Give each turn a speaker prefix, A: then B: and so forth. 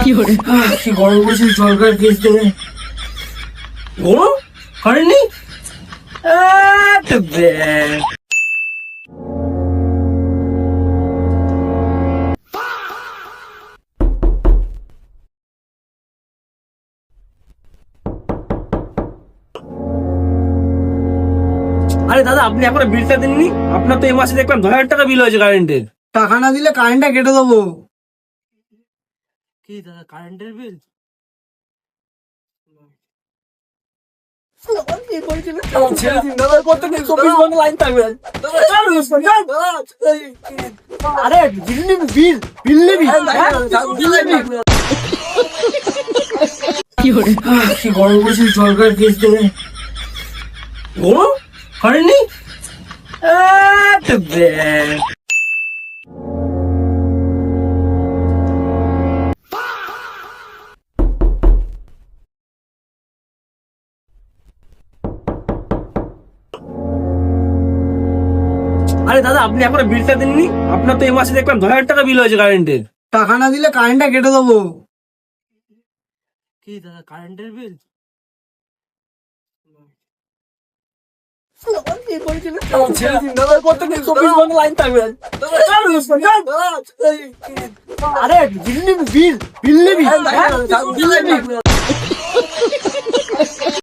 A: কি গরম পড়েছে, সরকার কেস দেবে। গরম কারেন্ট নেই। আরে দাদা, আপনি এখনো বিলটা দেননি? আপনার তো এই মাসে দেখলাম 2000 টাকা বিল হয়েছে কারেন্টের।
B: টাকা না দিলে কারেন্টটা কেটে দেবো।
A: কি দাদা, কারেন্টের বিল?
B: আরে বিল নিবি, বিল বিল নিবি, বিল নিবি।
A: কি গরম পড়েছে, সরকার কেস দেবে। গরম কারেন্ট নেই। আরে দাদা, আপনি এখনো বিলটা দেননি? আপনার তো এই মাসে দেখলাম 2000 টাকা বিল হয়েছে কারেন্টের।
B: টাকা না দিলে কারেন্টটা কেটে দেবো।
A: কি দাদা, কারেন্টের বিল?
B: আরে বিল নিবি, বিল বিল নিবি, বিল নিবি।